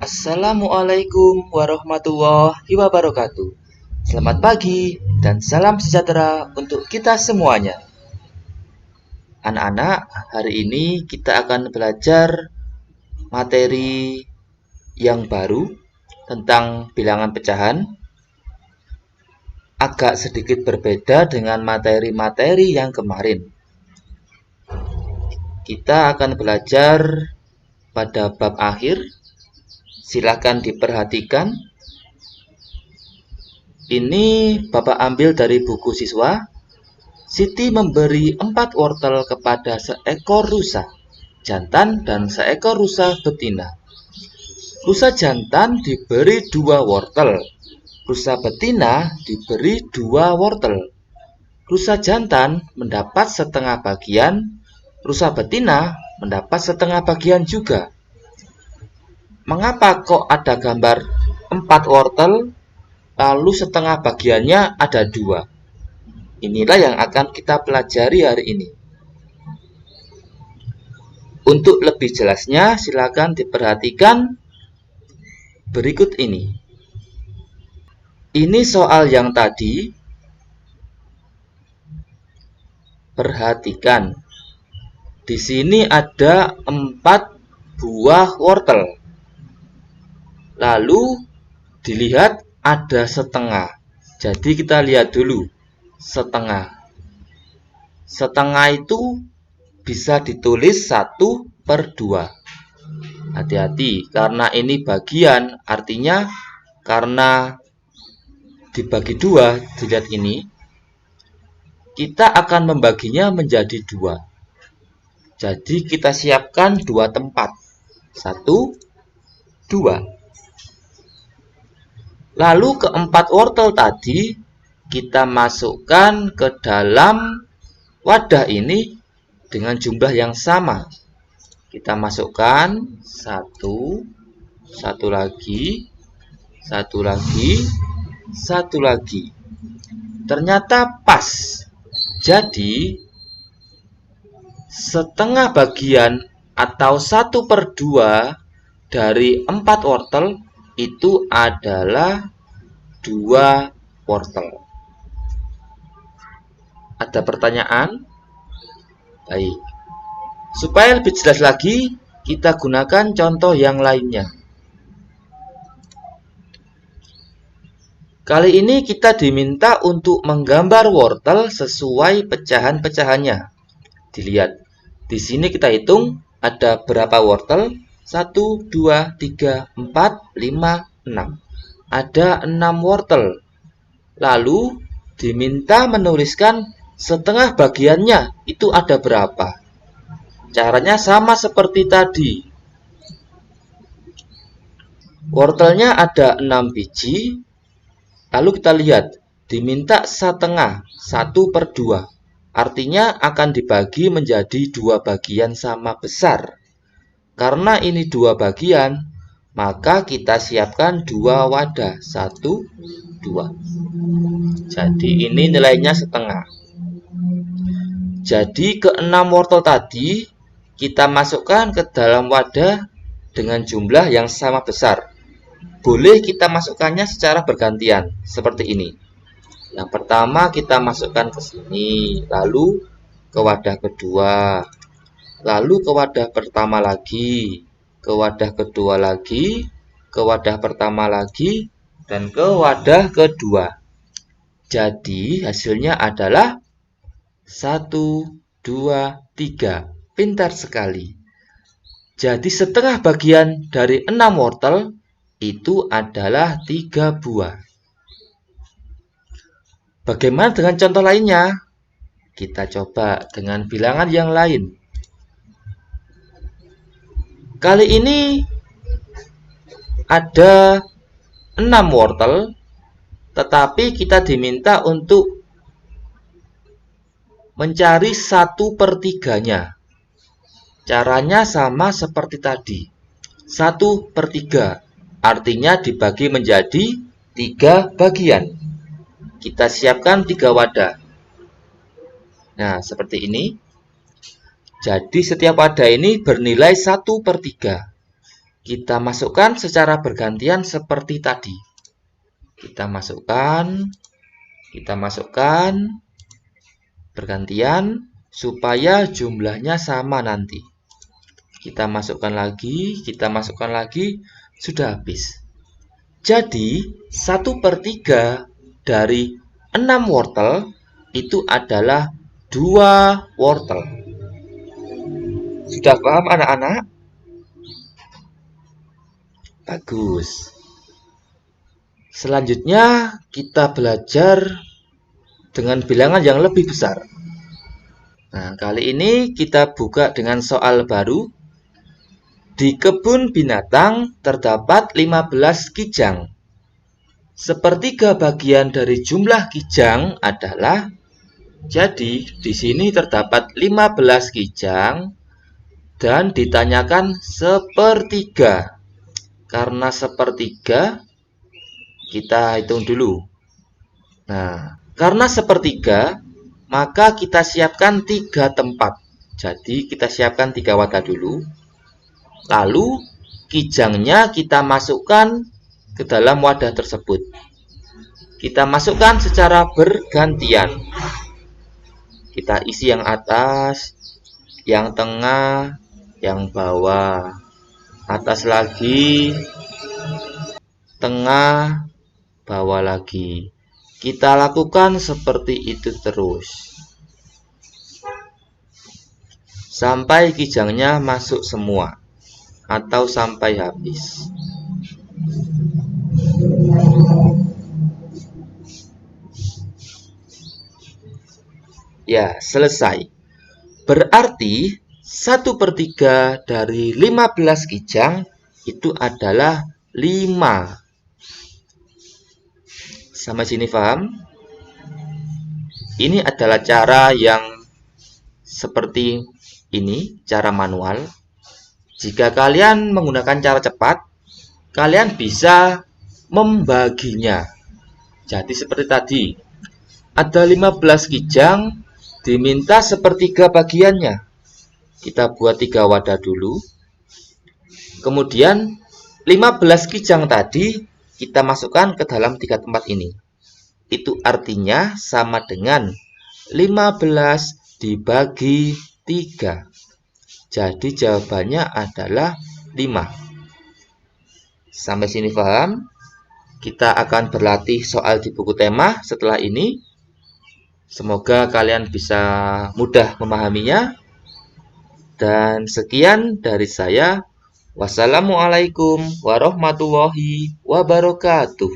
Assalamualaikum warahmatullahi wabarakatuh. Selamat pagi dan salam sejahtera untuk kita semuanya. Anak-anak, hari ini kita akan belajar materi yang baru tentang bilangan pecahan. Agak sedikit berbeda dengan materi-materi yang kemarin. Kita akan belajar pada bab akhir. Silakan diperhatikan. Ini Bapak ambil dari buku siswa. Siti memberi 4 wortel kepada seekor rusa jantan dan seekor rusa betina. Rusa jantan diberi 2 wortel. Rusa betina diberi 2 wortel. Rusa jantan mendapat setengah bagian. Rusa betina mendapat setengah bagian juga. Mengapa kok ada gambar 4 wortel, lalu setengah bagiannya ada 2? Inilah yang akan kita pelajari hari ini. Untuk lebih jelasnya, silakan diperhatikan berikut ini. Ini soal yang tadi. Perhatikan. Di sini ada 4 buah wortel. Lalu dilihat ada setengah. Jadi kita lihat dulu setengah. Setengah itu bisa ditulis 1/2. Hati-hati, karena ini bagian, artinya karena dibagi 2, dilihat ini, kita akan membaginya menjadi 2. Jadi kita siapkan 2 tempat. 1, 2. Lalu keempat wortel tadi kita masukkan ke dalam wadah ini dengan jumlah yang sama. Kita masukkan 1 lagi, 1 lagi, 1 lagi. Ternyata pas. Jadi setengah bagian atau 1/2 dari 4 wortel itu adalah 2 wortel. Ada pertanyaan? Baik. Supaya lebih jelas lagi, kita gunakan contoh yang lainnya. Kali ini kita diminta untuk menggambar wortel sesuai pecahan-pecahannya. Dilihat. Di sini kita hitung ada berapa wortel? 1, 2, 3, 4, 5, 6. Ada 6 wortel. Lalu diminta menuliskan setengah bagiannya itu ada berapa. Caranya sama seperti tadi. Wortelnya ada 6 biji. Lalu kita lihat, diminta setengah, 1/2. Artinya akan dibagi menjadi 2 bagian sama besar. Karena ini 2 bagian, maka kita siapkan 2 wadah. 1, 2. Jadi ini nilainya setengah. Jadi ke-6 wortel tadi kita masukkan ke dalam wadah dengan jumlah yang sama besar. Boleh kita masukkannya secara bergantian, seperti ini. Yang pertama kita masukkan ke sini, lalu ke wadah kedua. Lalu ke wadah pertama lagi, ke wadah kedua lagi, ke wadah pertama lagi, dan ke wadah kedua. Jadi hasilnya adalah 1, 2, 3. Pintar sekali. Jadi setengah bagian dari 6 wortel itu adalah 3 buah. Bagaimana dengan contoh lainnya? Kita coba dengan bilangan yang lain. Kali ini ada 6 wortel, tetapi kita diminta untuk mencari 1/3-nya. Caranya sama seperti tadi. 1/3, artinya dibagi menjadi 3 bagian. Kita siapkan 3 wadah. Nah, seperti ini. Jadi setiap wadah ini bernilai 1/3. kita masukkan secara bergantian seperti tadi. Kita masukkan bergantian supaya jumlahnya sama nanti. Kita masukkan lagi, sudah habis. Jadi, 1/3 dari 6 wortel itu adalah 2 wortel. Sudah paham anak-anak? Bagus. Selanjutnya, kita belajar dengan bilangan yang lebih besar. Nah, kali ini kita buka dengan soal baru. Di kebun binatang terdapat 15 kijang. 1/3 bagian dari jumlah kijang adalah, jadi di sini terdapat 15 kijang dan ditanyakan 1/3. Karena 1/3 kita hitung dulu. Nah, karena 1/3 maka kita siapkan 3 tempat. Jadi kita siapkan 3 wadah dulu. Lalu kijangnya kita masukkan ke dalam wadah tersebut. Kita masukkan secara bergantian. Kita isi yang atas, yang tengah, yang bawah. Atas lagi, tengah, bawah lagi. Kita lakukan seperti itu terus. Sampai kijangnya masuk semua. Atau sampai habis. Ya, selesai. Berarti 1/3 dari 15 kijang itu adalah 5. Sampai sini paham? Ini adalah cara yang seperti ini, cara manual. Jika kalian menggunakan cara cepat, kalian bisa membaginya. Jadi seperti tadi, ada 15 kijang, diminta 1/3 bagiannya. Kita buat 3 wadah dulu. Kemudian 15 kijang tadi kita masukkan ke dalam 3 tempat ini. Itu artinya sama dengan 15 dibagi 3. Jadi jawabannya adalah 5. Sampai sini paham? Kita akan berlatih soal di buku tema setelah ini. Semoga kalian bisa mudah memahaminya. Dan sekian dari saya. Wassalamualaikum warahmatullahi wabarakatuh.